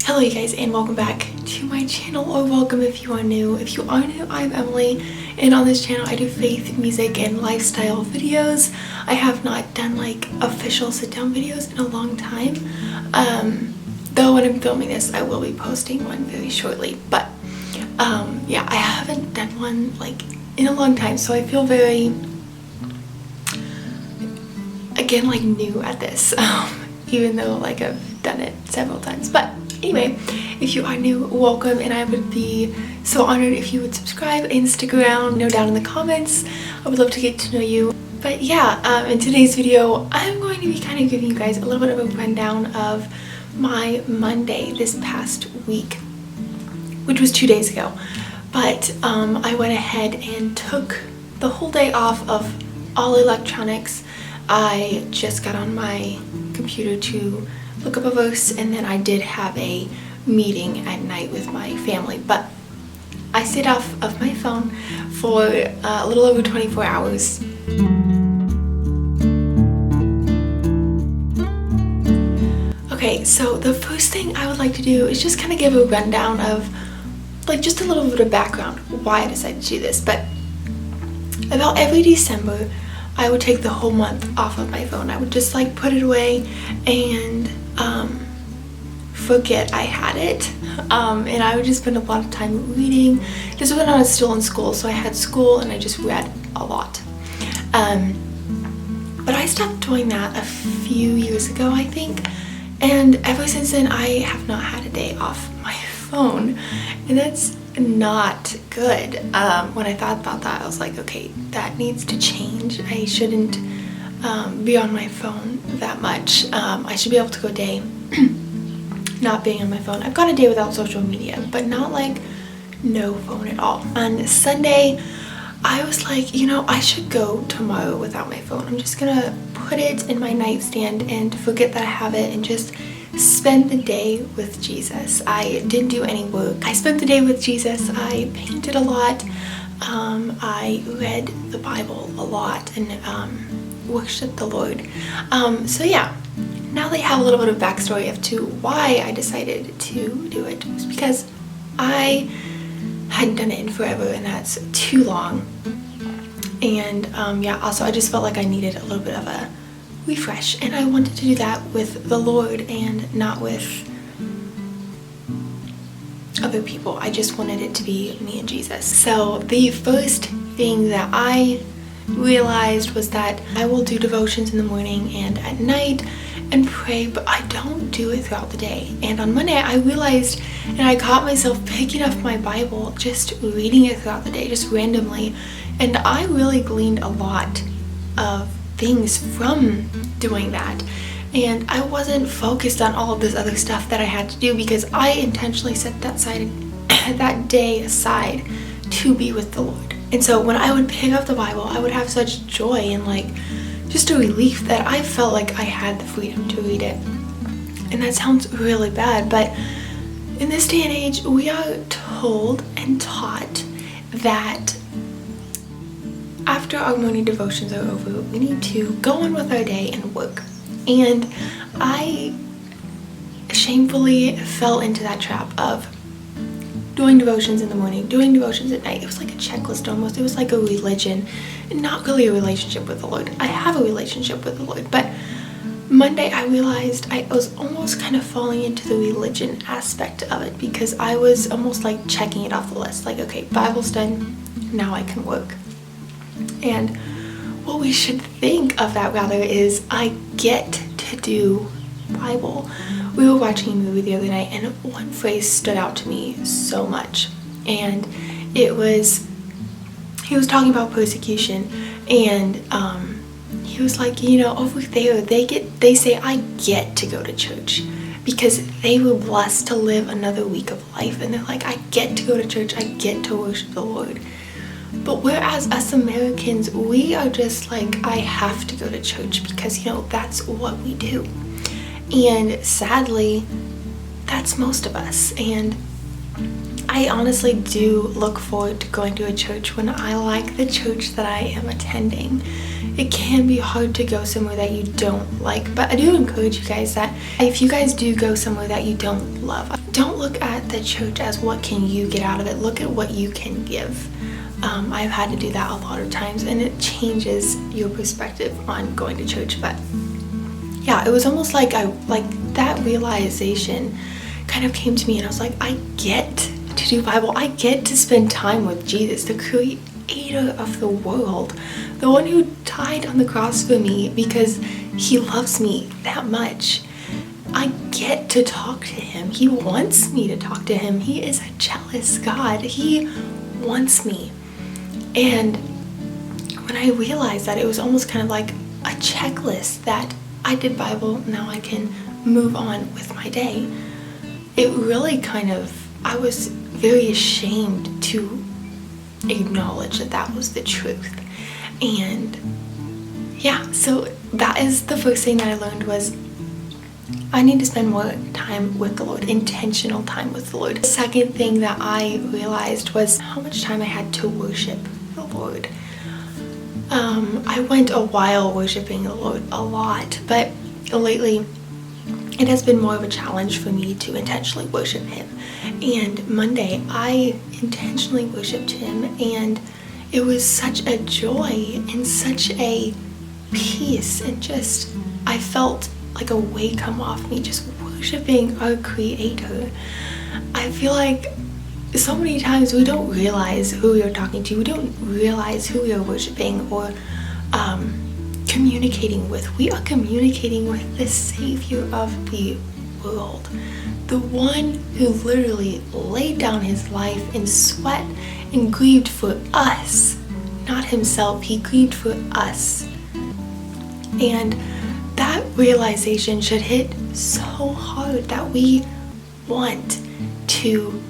Hello you guys, and welcome back to my channel, or welcome if you are new. If you are new, I'm Emily, and on this channel I do faith, music, and lifestyle videos. I have not done like official sit-down videos in a long time, though when I'm filming this I will be posting one very shortly, but yeah, I haven't done one like in a long time, so I feel very, again, like new at this, even though like I've done it several times. But anyway, if you are new, welcome, and I would be so honored if you would subscribe and stick around. Know down in the comments. I would love to get to know you. But yeah, in today's video, I'm going to be kind of giving you guys a little bit of a rundown of my Monday this past week, which was 2 days ago. But I went ahead and took the whole day off of all electronics. I just got on my computer to look up a verse, and then I did have a meeting at night with my family, but I stayed off of my phone for a little over 24 hours. Okay, so the first thing I would like to do is just kind of give a rundown of like just a little bit of background why I decided to do this. But about every December I would take the whole month off of my phone. I would just like put it away and forget I had it, and I would just spend a lot of time reading. This was when I was still in school, so I had school and I just read a lot, but I stopped doing that a few years ago, I think, and ever since then I have not had a day off my phone, and that's not good. When I thought about that, I was like, okay, that needs to change. I shouldn't be on my phone that much. I should be able to go a day not being on my phone. I've gone a day without social media, but not like no phone at all. On Sunday, I was like, you know, I should go tomorrow without my phone. I'm just gonna put it in my nightstand and forget that I have it and just spend the day with Jesus. I didn't do any work. I spent the day with Jesus. I painted a lot. I read the Bible a lot and worshiped the Lord. So yeah, now that you have a little bit of backstory as to why I decided to do it, was because I hadn't done it in forever, and that's too long. And yeah, also I just felt like I needed a little bit of a refresh, and I wanted to do that with the Lord and not with other people. I just wanted it to be me and Jesus. So the first thing that I realized was that I will do devotions in the morning and at night and pray, but I don't do it throughout the day. And on Monday I realized, and I caught myself picking up my Bible, just reading it throughout the day, just randomly, and I really gleaned a lot of things from doing that. And I wasn't focused on all of this other stuff that I had to do, because I intentionally set that day aside to be with the Lord. And so when I would pick up the Bible, I would have such joy and like just a relief that I felt like I had the freedom to read it. And that sounds really bad, but in this day and age, we are told and taught that after our morning devotions are over, we need to go on with our day and work. And I shamefully fell into that trap of doing devotions in the morning, doing devotions at night. It was like a checklist almost. It was like a religion, not really a relationship with the Lord. I have a relationship with the Lord, but Monday I realized I was almost kind of falling into the religion aspect of it, because I was almost like checking it off the list. Like, okay, Bible's done, now I can work. And what we should think of that rather is, I get to do Bible. We were watching a movie the other night, and one phrase stood out to me so much, and it was, he was talking about persecution, and he was like, you know, over there they say I get to go to church because they were blessed to live another week of life, and they're like, I get to go to church, I get to worship the Lord. But whereas us Americans, we are just like, I have to go to church because, you know, that's what we do. And sadly, that's most of us. And I honestly do look forward to going to a church when I like the church that I am attending. it can be hard to go somewhere that you don't like. But I do encourage you guys that if you guys do go somewhere that you don't love, don't look at the church as what can you get out of it. Look at what you can give. I've had to do that a lot of times, and it changes your perspective on going to church. But yeah, it was almost like that realization kind of came to me, and I was like, I get to do Bible. I get to spend time with Jesus, the creator of the world, the one who died on the cross for me because he loves me that much. I get to talk to him. He wants me to talk to him. He is a jealous God. He wants me. And when I realized that, it was almost kind of like a checklist that I did Bible, now I can move on with my day. It really I was very ashamed to acknowledge that that was the truth. And yeah, so that is the first thing that I learned, was I need to spend more time with the Lord, intentional time with the Lord. The second thing that I realized was how much time I had to worship the Lord. I went a while worshiping the Lord a lot, but lately it has been more of a challenge for me to intentionally worship him. And Monday I intentionally worshiped him, and it was such a joy and such a peace, and just I felt like a weight come off me just worshiping our creator. I feel like so many times we don't realize who we are talking to. We don't realize who we are worshiping or communicating with. We are communicating with the Savior of the world, the one who literally laid down his life in sweat and grieved for us, not himself. He grieved for us. And that realization should hit so hard that we want to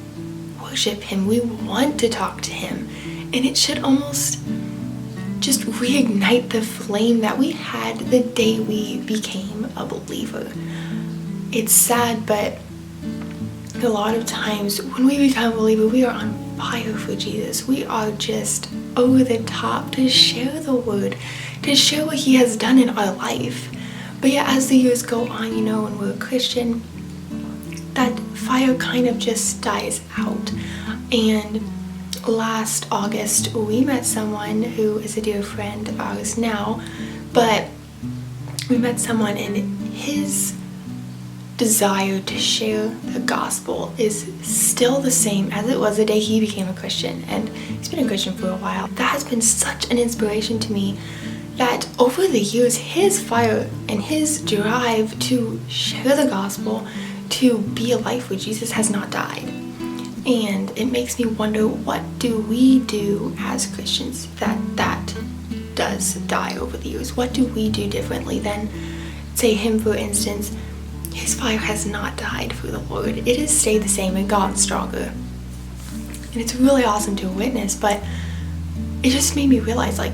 worship him. We want to talk to him. And it should almost just reignite the flame that we had the day we became a believer. It's sad, but a lot of times when we become a believer, we are on fire for Jesus. We are just over the top to share the word, to share what he has done in our life. But yeah, as the years go on, when we're a Christian, that fire kind of just dies out. And last August, we met someone who is a dear friend of ours now, but we met someone, and his desire to share the gospel is still the same as it was the day he became a Christian, and he's been a Christian for a while. That has been such an inspiration to me, that over the years, his fire and his drive to share the gospel, to be a life with Jesus, has not died. And it makes me wonder, what do we do as Christians that does die over the years? What do we do differently than, say, him, for instance? His fire has not died for the Lord. It has stayed the same and gotten stronger. And it's really awesome to witness, but it just made me realize, I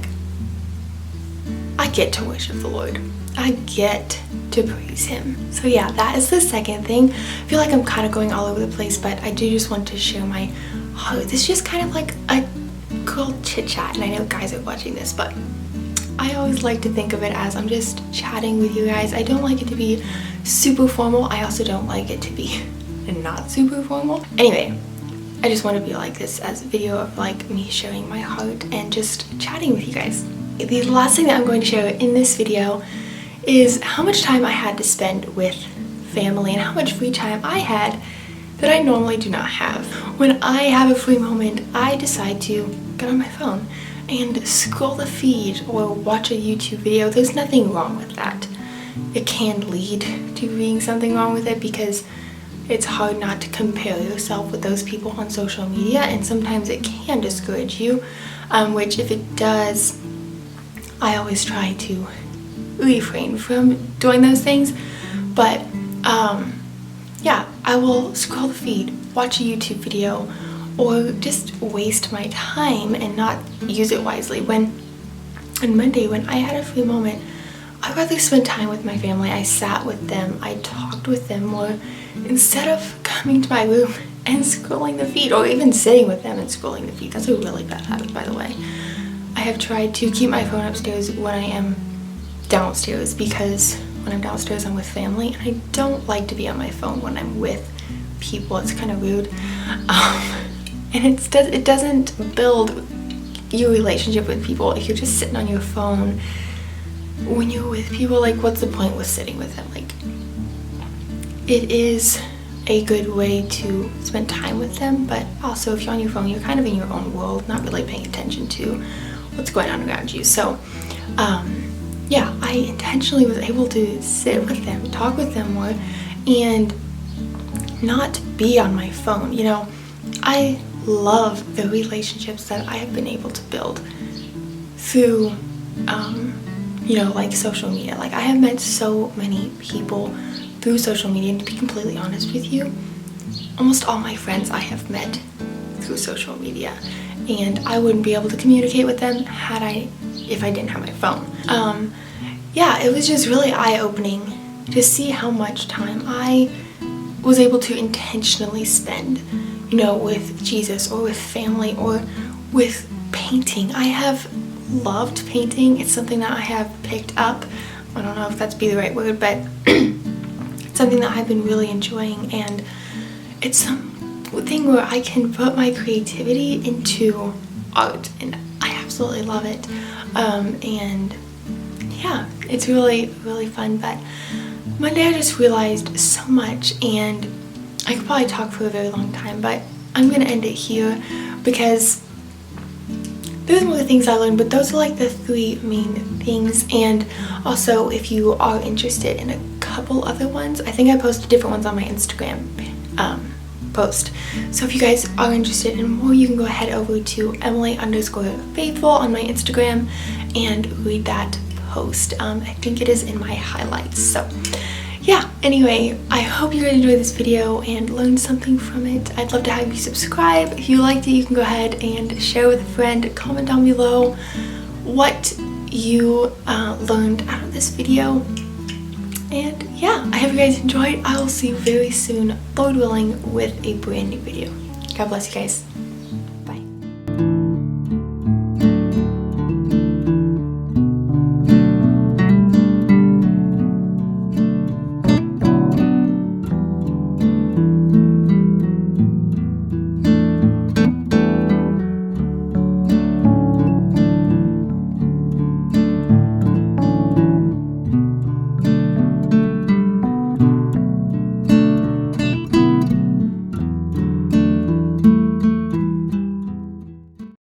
get to worship the Lord. I get to praise him. So yeah, that is the second thing. I feel like I'm kind of going all over the place, but I do just want to share my heart. This is just kind of like a girl chit chat, and I know guys are watching this, but I always like to think of it as I'm just chatting with you guys. I don't like it to be super formal. I also don't like it to be not super formal. Anyway, I just want to be like this as a video of me sharing my heart and just chatting with you guys. The last thing that I'm going to share in this video is how much time I had to spend with family and how much free time I had that I normally do not have. When I have a free moment, I decide to get on my phone and scroll the feed or watch a YouTube video. There's nothing wrong with that. It can lead to being something wrong with it, because it's hard not to compare yourself with those people on social media, and sometimes it can discourage you, which if it does, I always try to refrain from doing those things. But yeah, I will scroll the feed, watch a YouTube video, or just waste my time and not use it wisely. On Monday, when I had a free moment, I'd rather spend time with my family. I sat with them, I talked with them more, instead of coming to my room and scrolling the feed, or even sitting with them and scrolling the feed. That's a really bad habit, by the way. I have tried to keep my phone upstairs when I am downstairs, because when I'm downstairs I'm with family and I don't like to be on my phone when I'm with people. It's kind of rude. And it doesn't build your relationship with people if you're just sitting on your phone when you're with people. Like, what's the point with sitting with them? Like, it is a good way to spend time with them, but also if you're on your phone, you're kind of in your own world, not really paying attention to what's going on around you. So yeah, I intentionally was able to sit with them, talk with them more, and not be on my phone. You know, I love the relationships that I have been able to build through you know, like social media. Like, I have met so many people through social media, and to be completely honest with you, almost all my friends I have met through social media, and I wouldn't be able to communicate with them if I didn't have my phone. Yeah, it was just really eye-opening to see how much time I was able to intentionally spend, you know, with Jesus or with family or with painting. I have loved painting. It's something that I have picked up. I don't know if that's the right word, but it's something that I've been really enjoying, and it's something where I can put my creativity into art, and I absolutely love it. And yeah, it's really, really fun. But Monday I just realized so much, and I could probably talk for a very long time, but I'm gonna end it here because there's more things I learned, but those are like the 3 main things. And also, if you are interested in a couple other ones, I think I posted different ones on my Instagram post. So if you guys are interested in more, you can go ahead over to Emily_Faithful on my Instagram and read that post. I think it is in my highlights. So yeah, anyway, I hope you guys enjoyed this video and learned something from it. I'd love to have you subscribe. If you liked it, you can go ahead and share with a friend. Comment down below what you learned out of this video. And yeah, I hope you guys enjoyed. I will see you very soon, Lord willing, with a brand new video. God bless you guys.